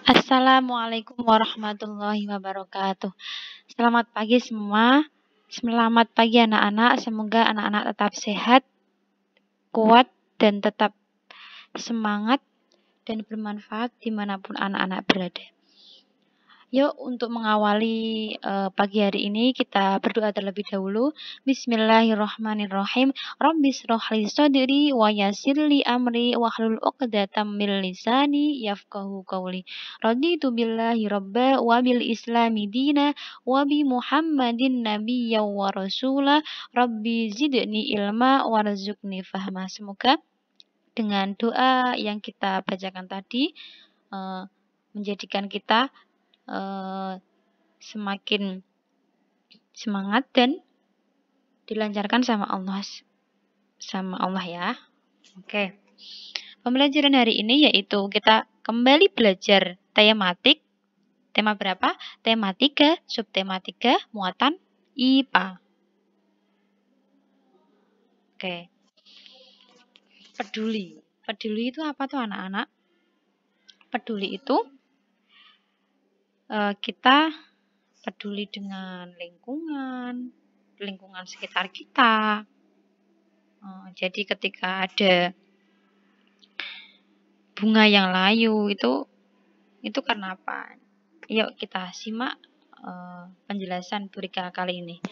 Assalamualaikum warahmatullahi wabarakatuh. Selamat pagi semua. Selamat pagi anak-anak. Semoga anak-anak tetap sehat, kuat, dan tetap semangat dan bermanfaat dimanapun anak-anak berada. Yuk, untuk mengawali pagi hari ini kita berdoa terlebih dahulu. Bismillahirrahmanirrahim. Rabbi shrah li sadri wa yassir li amri wahlul 'uqdatam min lisani yafqahu qawli. Raditu billahi rabba wa bil islami dina wa bi Muhammadin nabiyyan wa rasula. Rabbi zidni ilma warzuqni fahma. Semoga dengan doa yang kita bacakan tadi menjadikan kita semakin semangat dan dilancarkan sama Allah ya. Oke. Pembelajaran hari ini yaitu kita kembali belajar tematik. Tema berapa? Tema 3, subtema 3, muatan IPA. Oke. Peduli. Peduli itu apa tuh anak-anak? Peduli itu kita peduli dengan lingkungan sekitar kita. Jadi ketika ada bunga yang layu itu karena apa? Yuk kita simak penjelasan Bu Rika kali ini.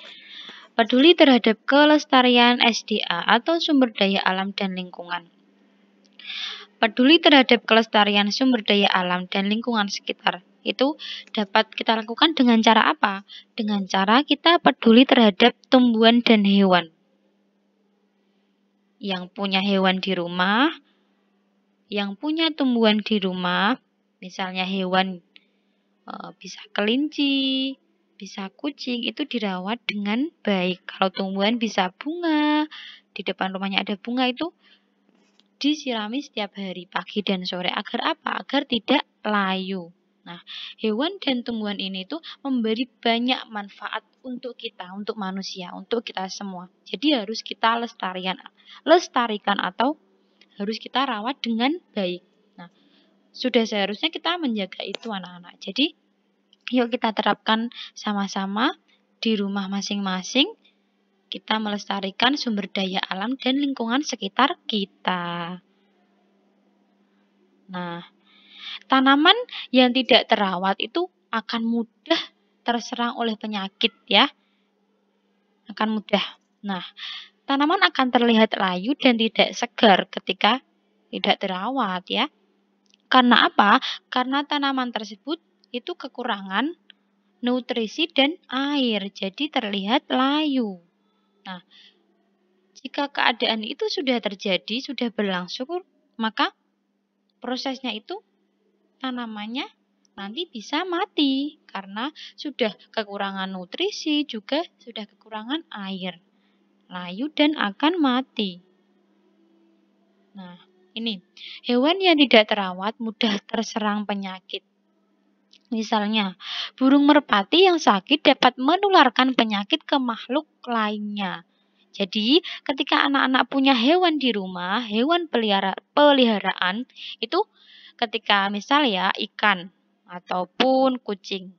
Peduli terhadap kelestarian SDA atau sumber daya alam dan lingkungan. Peduli terhadap kelestarian sumber daya alam dan lingkungan sekitar itu dapat kita lakukan dengan cara apa? Dengan cara kita peduli terhadap tumbuhan dan hewan. Yang punya hewan di rumah, yang punya tumbuhan di rumah, misalnya hewan bisa kelinci, bisa kucing, itu dirawat dengan baik. Kalau tumbuhan bisa bunga, di depan rumahnya ada bunga itu disirami setiap hari pagi dan sore. Agar apa? Agar tidak layu. Nah, hewan dan tumbuhan ini tuh memberi banyak manfaat untuk kita, untuk manusia, untuk kita semua. Jadi harus kita lestarikan atau harus kita rawat dengan baik. Nah, sudah seharusnya kita menjaga itu anak-anak. Jadi, yuk kita terapkan sama-sama di rumah masing-masing. Kita melestarikan sumber daya alam dan lingkungan sekitar kita. Nah, tanaman yang tidak terawat itu akan mudah terserang oleh penyakit ya. Akan mudah. Nah, tanaman akan terlihat layu dan tidak segar ketika tidak terawat ya. Karena apa? Karena tanaman tersebut itu kekurangan nutrisi dan air. Jadi terlihat layu. Nah, jika keadaan itu sudah terjadi, sudah berlangsung, maka prosesnya itu tanamannya nanti bisa mati karena sudah kekurangan nutrisi, juga sudah kekurangan air, layu dan akan mati. Nah, ini hewan yang tidak terawat mudah terserang penyakit. Misalnya, burung merpati yang sakit dapat menularkan penyakit ke makhluk lainnya. Jadi, ketika anak-anak punya hewan di rumah, hewan peliharaan, itu ketika misalnya ikan ataupun kucing,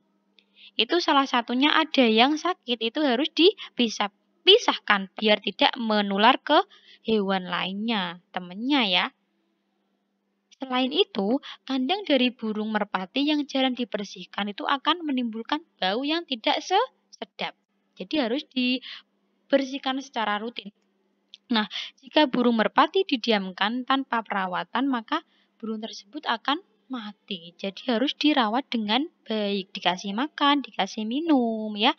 itu salah satunya ada yang sakit, itu harus dipisahkan biar tidak menular ke hewan lainnya, temannya ya. Selain itu, kandang dari burung merpati yang jarang dibersihkan itu akan menimbulkan bau yang tidak sedap. Jadi harus dibersihkan secara rutin. Nah, jika burung merpati didiamkan tanpa perawatan, maka burung tersebut akan mati. Jadi harus dirawat dengan baik, dikasih makan, dikasih minum ya.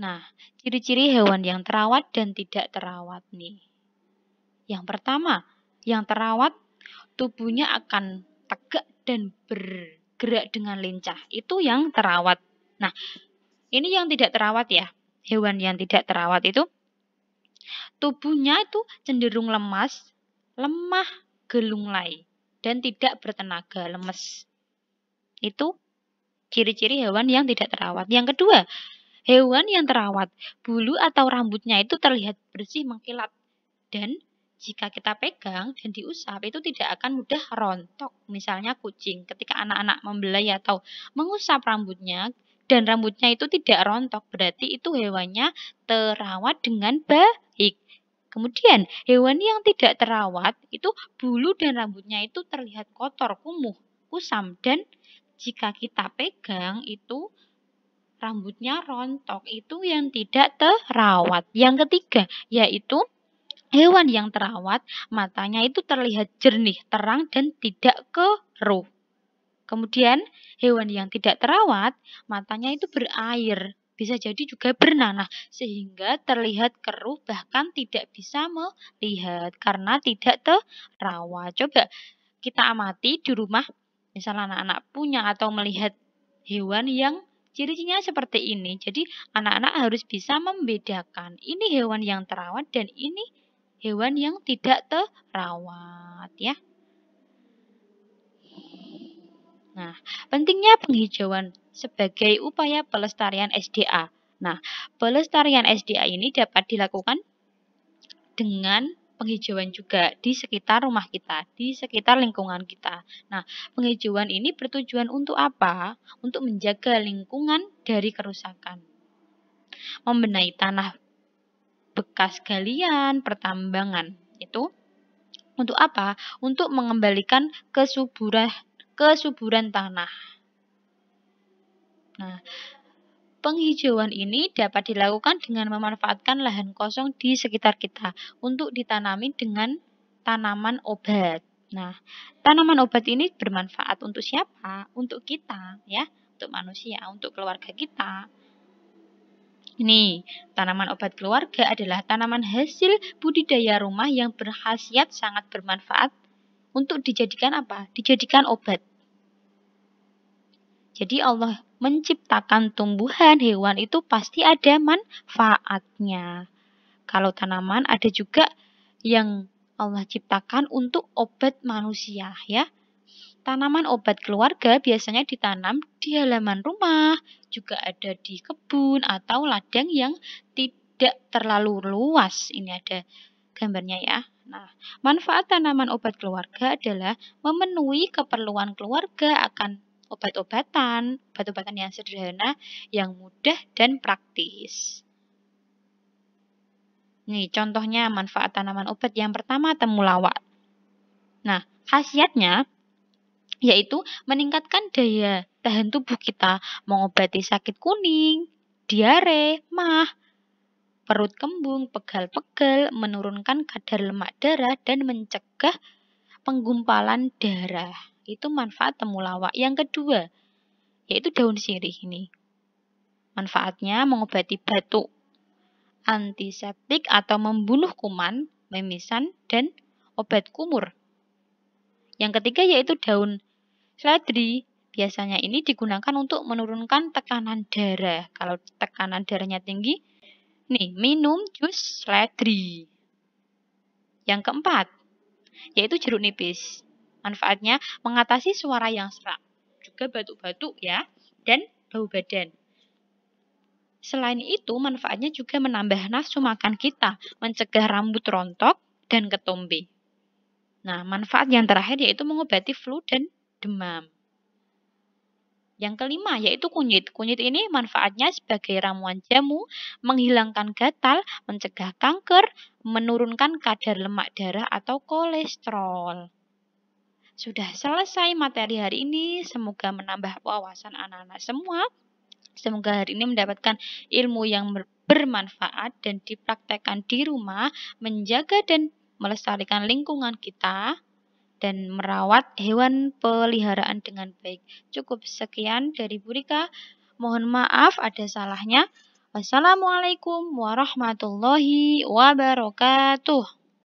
Nah, ciri-ciri hewan yang terawat dan tidak terawat nih. Yang pertama, yang terawat tubuhnya akan tegak dan bergerak dengan lincah. Itu yang terawat. Nah, ini yang tidak terawat ya. Hewan yang tidak terawat itu tubuhnya itu cenderung lemah, gelunglai, dan tidak bertenaga, lemes. Itu ciri-ciri hewan yang tidak terawat. Yang kedua, hewan yang terawat, bulu atau rambutnya itu terlihat bersih mengkilat. Dan jika kita pegang dan diusap itu tidak akan mudah rontok. Misalnya kucing, ketika anak-anak membelai atau mengusap rambutnya dan rambutnya itu tidak rontok, berarti itu hewannya terawat dengan baik. Kemudian hewan yang tidak terawat itu bulu dan rambutnya itu terlihat kotor, kumuh, kusam, dan jika kita pegang itu rambutnya rontok, itu yang tidak terawat. Yang ketiga yaitu hewan yang terawat, matanya itu terlihat jernih, terang, dan tidak keruh. Kemudian, hewan yang tidak terawat, matanya itu berair, bisa jadi juga bernanah, sehingga terlihat keruh, bahkan tidak bisa melihat karena tidak terawat. Coba kita amati di rumah, misalnya anak-anak punya atau melihat hewan yang ciri-cirinya seperti ini. Jadi, anak-anak harus bisa membedakan ini hewan yang terawat dan ini hewan yang tidak terawat ya. Nah, pentingnya penghijauan sebagai upaya pelestarian SDA. Nah, pelestarian SDA ini dapat dilakukan dengan penghijauan juga di sekitar rumah kita, di sekitar lingkungan kita. Nah, penghijauan ini bertujuan untuk apa? Untuk menjaga lingkungan dari kerusakan. Membenahi tanah bekas galian, pertambangan. Itu untuk apa? Untuk mengembalikan kesuburan tanah. Nah, penghijauan ini dapat dilakukan dengan memanfaatkan lahan kosong di sekitar kita untuk ditanami dengan tanaman obat. Nah, tanaman obat ini bermanfaat untuk siapa? Untuk kita, ya, untuk manusia, untuk keluarga kita. Ini, tanaman obat keluarga adalah tanaman hasil budidaya rumah yang berkhasiat sangat bermanfaat untuk dijadikan apa? Dijadikan obat. Jadi Allah menciptakan tumbuhan, hewan itu pasti ada manfaatnya. Kalau tanaman ada juga yang Allah ciptakan untuk obat manusia ya. Tanaman obat keluarga biasanya ditanam di halaman rumah, juga ada di kebun atau ladang yang tidak terlalu luas. Ini ada gambarnya ya. Nah, manfaat tanaman obat keluarga adalah memenuhi keperluan keluarga akan obat-obatan yang sederhana, yang mudah dan praktis. Nih, contohnya manfaat tanaman obat yang pertama temulawak. Nah, khasiatnya yaitu meningkatkan daya tahan tubuh kita, mengobati sakit kuning, diare, mah, perut kembung, pegal-pegal, menurunkan kadar lemak darah, dan mencegah penggumpalan darah. Itu manfaat temulawak. Yang kedua, yaitu daun sirih ini. Manfaatnya mengobati batuk, antiseptik atau membunuh kuman, memisan, dan obat kumur. Yang ketiga yaitu daun seledri. Biasanya ini digunakan untuk menurunkan tekanan darah. Kalau tekanan darahnya tinggi, nih minum jus seledri. Yang keempat, yaitu jeruk nipis. Manfaatnya mengatasi suara yang serak, juga batuk-batuk ya, dan bau badan. Selain itu, manfaatnya juga menambah nafsu makan kita, mencegah rambut rontok dan ketombe. Nah, manfaat yang terakhir yaitu mengobati flu dan demam. Yang kelima yaitu kunyit. Kunyit ini manfaatnya sebagai ramuan jamu, menghilangkan gatal, mencegah kanker, menurunkan kadar lemak darah atau kolesterol. Sudah selesai materi hari ini. Semoga menambah wawasan anak-anak semua. Semoga hari ini mendapatkan ilmu yang bermanfaat dan dipraktekkan di rumah, menjaga dan melestarikan lingkungan kita, dan merawat hewan peliharaan dengan baik. Cukup sekian dari Bu Rika. Mohon maaf ada salahnya. Wassalamualaikum warahmatullahi wabarakatuh.